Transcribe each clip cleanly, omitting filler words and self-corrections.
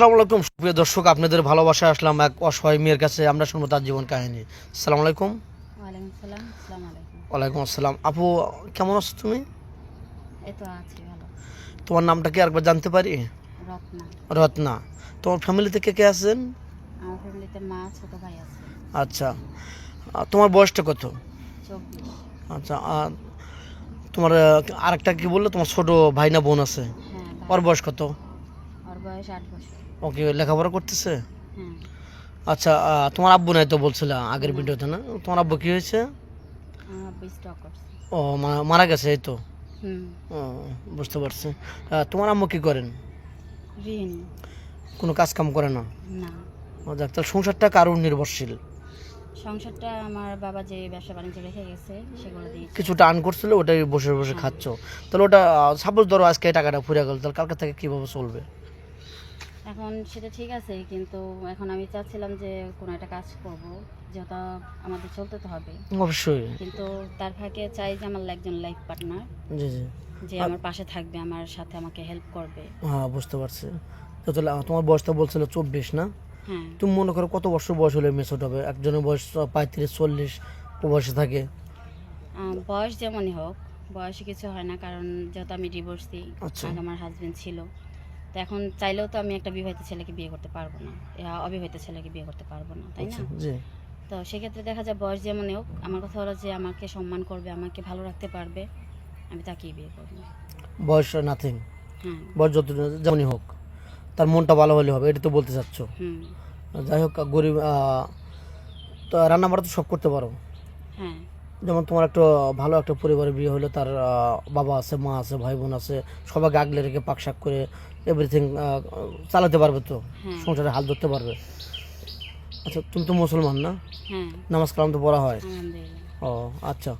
আসসালামু আলাইকুম প্রিয় দর্শক, আপনাদের ভালোবাসা আসলাম এক অসহায় মেয়ের কাছে। আমরা শুনবো তার জীবন কাহিনী। আসসালামু আলাইকুম। ওয়ালাইকুম সালাম। আসসালামু আলাইকুম। ওয়ালাইকুম আসসালাম। আপু, কেমন আছো তুমি? এই তো আছি ভালো। তোমার নামটা কি আরেকবার জানতে পারি? রত্না। রত্না। তোমার ফ্যামিলিতে কে কে আছেন? আমার ফ্যামিলিতে মা, ছোট ভাই আছে। আচ্ছা, তোমার বয়সটা কত? 24। আচ্ছা, তোমার আরেকটা কি বললো, তোমার ছোট ভাই না বোন আছে? হ্যাঁ ওর ভাই। বয়স কত? ওর বয়স 8 বছর। ওকে, লেখাপড়া করতেছে? হ্যাঁ। আচ্ছা, তোমার আব্বু নাই তো বলছিলা আগের না। ভিডিওতে, না? তোমার আব্বু কি হয়েছে? আমার আব্বু স্ট্রোক করছে। ও, মারা গেছে, এই তো। হুম। ও, বুঝতে পারছি। তোমার আম্মু কি করেন? ঋণী। কোনো কাজ কাম করে না? না। ও যাক, তাহলে সংসারটা কারোর নির্ভরশীল? সংসারটা আমার বাবা যে ব্যবসা বাণিজ্য রেখে গেছে সেগুলো দিয়ে কিছুটা আর্ন করছিল, ওটাই বসে বসে হ্যাঁ। খাচ্ছ। তাহলে ওটা সাপোজ ধরো আজকে এই টাকাটা ফুরিয়ে গেল, তাহলে কালকে থেকে কীভাবে চলবে? এখন সেটা ঠিক আছে, কিন্তু এখন আমি চাচ্ছিলাম যে কোনো একটা কাজ করব, যেটা আমাদের চলতে তো হবে। অবশ্যই। কিন্তু তার ফাঁকে চাই যে আমার একজন লাইফ পার্টনার, জি জি। যে আমার পাশে থাকবে, আমার সাথে আমাকে হেল্প করবে। হ্যাঁ, বুঝতে পারছি। তো তাহলে তোমার বয়সটা বলছিল 24, না? হ্যাঁ। তুমি মনে করো কত বছর বয়স হলে মেসোট হবে? একজনের বয়স 35-40 বয়সে থাকে। বয়স যেমনই হোক, বয়সে কিছু হয় না, কারণ যেহেতু আমি ডিভোর্সি, আচ্ছা। আগে আমার হাজবেন্ড ছিল। তো এখন চাইলেও তো আমি একটা বিবাহিত ছেলেকে বিয়ে করতে পারবো না, অবিবাহিত ছেলেকে বিয়ে করতে পারবো না, তাই না? আচ্ছা, জি। তো সেক্ষেত্রে দেখা যায় বয়স যেমনই হোক, আমার কথা হলো যে আমাকে সম্মান করবে, আমাকে ভালো রাখতে পারবে, আমি তাকেই বিয়ে করবো। বয়স নাথিং। হ্যাঁ। বয়স যত যেমনই হোক, তার মনটা ভালো হলে হবে, এটা তো বলতে চাচ্ছ? হুম। যাই হোক, গরিব তো রান্না বাড়া তো সব করতে পারো? হ্যাঁ। যেমন তোমার একটা ভালো একটা পরিবারে বিয়ে হলে তার বাবা আছে, মা আছে, ভাই বোন আছে, সবাইকে আগলে রেখে পাকশাক করে এভরিথিং চালাতে পারবে তো? হ্যাঁ। সংসারে হাল ধরতে পারবে। আচ্ছা, তুমি তো মুসলমান, না? হ্যাঁ। নামাজ কালাম তো পড়া হয়? আলহামদুলিল্লাহ। ও, আচ্ছা।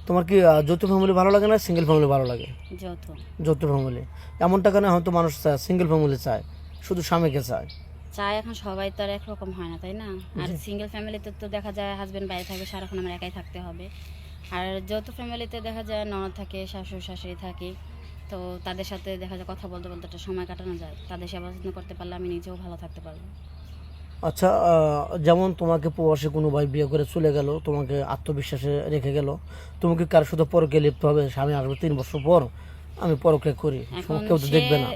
তোমার কি যৌথ ফ্যামিলি ভালো লাগে না সিঙ্গেল ফ্যামিলি ভালো লাগে? যৌথ। যৌথ ফ্যামিলি। এমনটা কেন হয়তো মানুষ চায় সিঙ্গেল ফ্যামিলি চায়, শুধু স্বামীকে চায়? চাই, এখন সবাই তো আর একরকম হয় না, তাই না? আর সিঙ্গেল ফ্যামিলিতে তো দেখা যায় হাজবেন্ড বাইরে থাকে, সারাক্ষণ আমার একাই থাকতে হবে। আর যৌথ ফ্যামিলিতে দেখা যায় ননদ থাকে, শাশুড় শাশুড়ি থাকে, তো তাদের সাথে দেখা যায় কথা বলতে বলতে একটা সময় কাটানো যায়। তাদের সেবা যত্ন করতে পারলে আমি নিজেও ভালো থাকতে পারবো। আচ্ছা, যেমন তোমাকে প্রবাসী কোনো ভাই বিয়ে করে চলে গেল, তোমাকে আত্মবিশ্বাসে রেখে গেল, তুমি কি কার সাথে পরকে লিপ্ত হবে? স্বামী আসবে 3 বছর পর, আমি পরকে করি, এখন কেউ তো দেখবে না।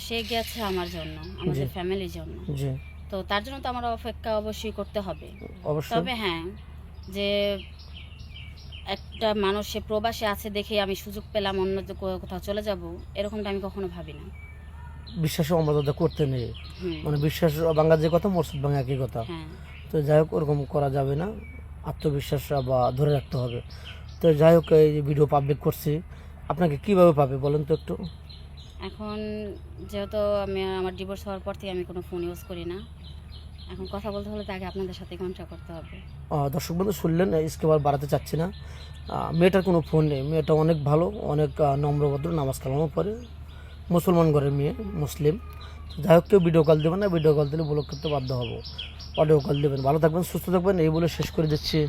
সে গেছে আমার জন্য, আমাদের ফ্যামিলির জন্য, জি। তো তার জন্য তো আমার অপেক্ষা অবশ্যই করতে হবে। অবশ্যই। তবে হ্যাঁ, যে একটা মানুষ সে প্রবাসে আছে দেখে আমি সুযোগ পেলাম অন্য কোথাও চলে যাব, এরকমটা আমি কখনো ভাবি না। বিশ্বাস অমর্যাদা করতে নেই, হুম। মানে বিশ্বাস ভাঙার যে কথা, মসজিদ ভাঙা একই কথা। হ্যাঁ। তো যাই হোক, ওরকম করা যাবে না, আত্মবিশ্বাস বা ধরে রাখতে হবে। তো যাই হোক, এই যে ভিডিও পাবলিক করছি, আপনাকে কিভাবে পাবে বলেন তো একটু? এখন যেহেতু আমি আমার ডিভোর্স হওয়ার পর থেকে আমি কোনো ফোন ইউজ করি না, এখন কথা বলতে হলে তাকে আপনাদের সাথে কন্ট্যাক্ট করতে হবে। দর্শক বন্ধু শুনলেন, স্কেবার বাড়াতে চাচ্ছি না। মেয়েটার কোনো ফোন নেই, মেয়েটা অনেক ভালো, অনেক নম্রভদ্র, নামাজ কালামও পড়ে, মুসলমান ঘরের মেয়ে, মুসলিম। তো যাই হোক, কেউ ভিডিও কল দেবেন না, ভিডিও কল দিলে ব্লক করতে বাধ্য হবো। অডিও কল দেবেন। ভালো থাকবেন, সুস্থ থাকবেন, এই বলে শেষ করে দিচ্ছি।